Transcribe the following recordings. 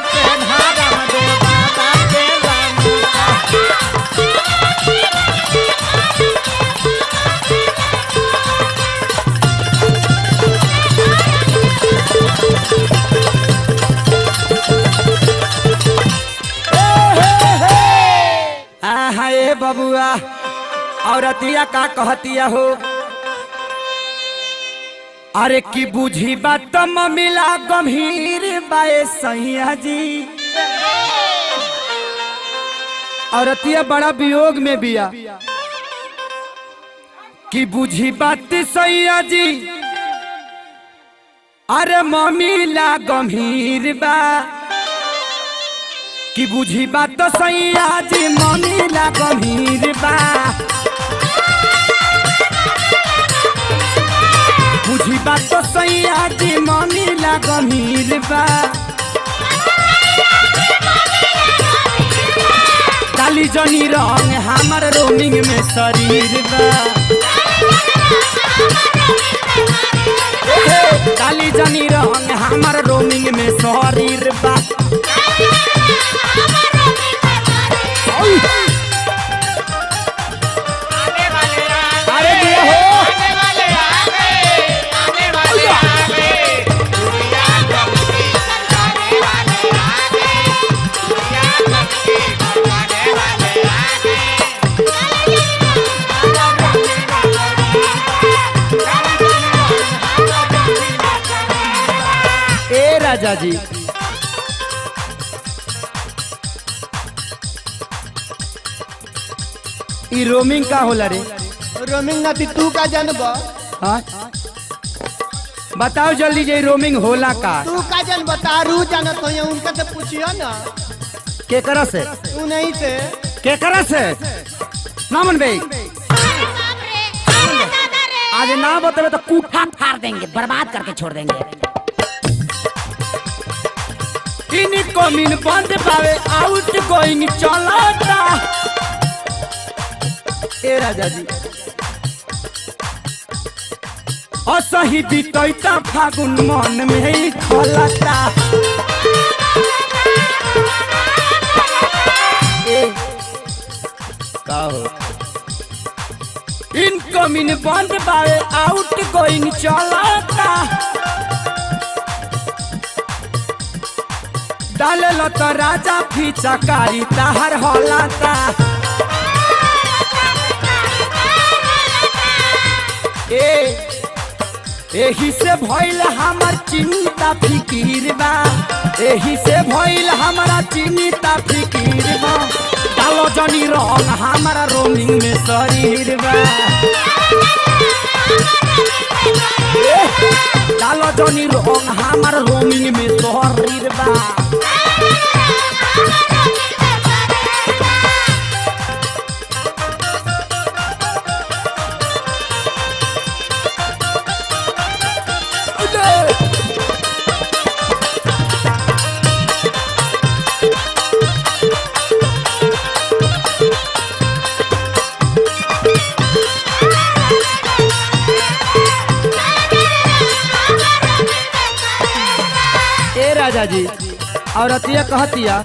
पेन्हा रामदेव बाबा के लंका। हे बबुआ औरतिया का कहतिया हो अरे की बुझी बात मिला गंभीर बाए सैया जी। औरतिया बड़ा वियोग में बिया की बुझी बात सैया जी अरे ममिला गंभीर बा कि बुझी बात तो सैया जी ममिला गंभीर बा। बुझी बात तो सैया जी ममिला गंभीर बा। डाली जनी रंग हमार रोमिंग में शरीर बा। डाली जनी रंग हमार रोमिंग में शरीर बा। अरे दिया हो ए राजा जी ई रोमिंग का होला रे? रोमिंग ना तू का जानब? हाँ बताओ जल्दी जे रोमिंग होला का? तू का जानब? तारू जानत हो उनका से पूछियो ना। केकरा से? उन्हीं से। केकरा से? ना मन भाई आज ना बतावे तो कूठा फाड़ देंगे, बर्बाद करके छोड़ देंगे। इनको मिन बंद पावे आउट गोइंग चलाता। ए राजा जी असही बीतैता फागुन मन में ही खोलता। का हो इनको मिन बंद पावे आउट गोइंग चलाता। डाले लो तो राजा फीचा कारी ताहर होलाता। एही से भइल हमार चिंता फिकीर बा। एही से भइल हमारा चिंता फिकीर बा। डालो जनी रंग हमारा रोमिंग में शरीर बा। डालो जनी रंग हमारा रोमिंग में शरीर बा। राजा जी औरतिया कहतिया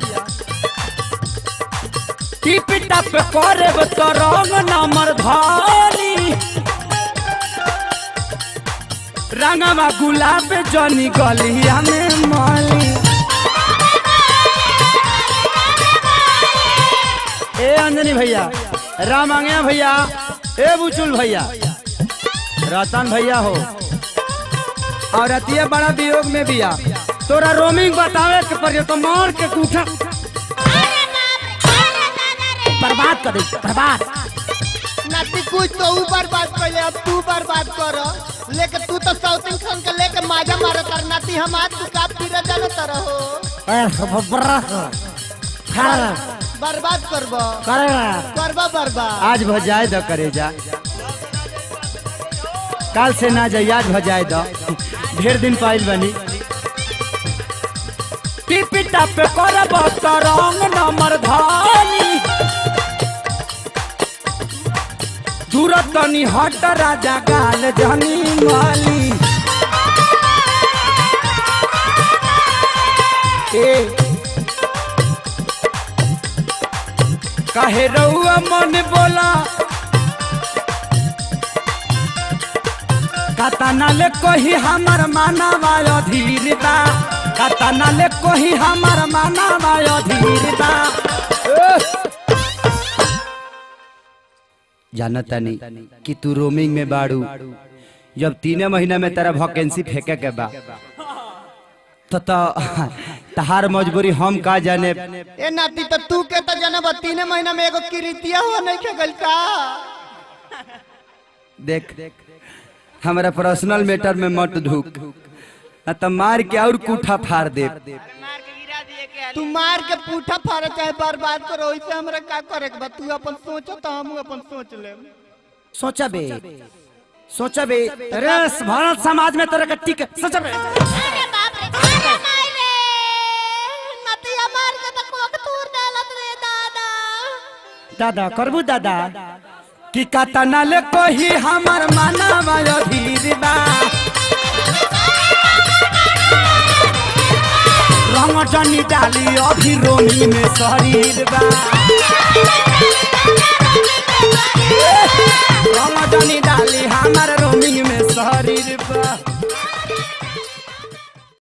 टिप टप करे तो रंग नंबर धारी। रंगवा गुलाब जनी गलिया में माली। ए अंजनी भैया, राम आंगया भैया, ए बुचुल भैया, रतन भैया हो औरतिया बड़ा वियोग में बिया। तोरा रोमिंग बतावे के पर तो मार के कूठा बर्बाद कर दे, बर्बाद। नाती कुछ तो ऊ बर्बाद कर ले, अब तू बर्बाद कर। लेके तू तो साउथिंग खान के लेके माजा मारे कर। नाती हम आज तू का पीरा जानत रहो। बर्बाद करबो करबो बर्बाद। आज भजाए द करे जा, काल से ना जाए, आज भजाए द। ढेर दिन पाइल बनी टिपी टप करब तो रंग नंबर धानी। दूर तनी हट राजा गाल जनी माली। कहे रहुआ मन बोला कतना ले कोही हमर मानवा अधीर बा कतना ले कोही हमर मानवा अधीर बा जानता नहीं कि तू रोमिंग में बाड़ू जब 3 महीना में तेरा वैकेंसी फेंके के बा तो तहार मजबूरी हम का जाने। ए नाती तो तू के तो जनब 3 महीना में एगो किरीतिया हो नहीं के गल का। देख हमारा पर्सनल मैटर में मत ढूक न तो मार के और कूठा फाड़ दे। तू मार के पूठा फाड़ चाहे बर्बाद करो वैसे हमरा का करे के बा। तू अपन सोचो तो हम अपन सोच ले। सोचा बे अरे भारत समाज में तेरे कट्टी के सोचा बे। अरे बाप रे अरे माय रे नतिया मार के तो कोक तूर डालत रे दादा। दादा करबू दादा कि कतना ले कोही हमर मानवा अधीर बा रंग जनी डाली अभी रोमी में शरीर बा रंग जनी डाली हमर रोमी में शरीर बा।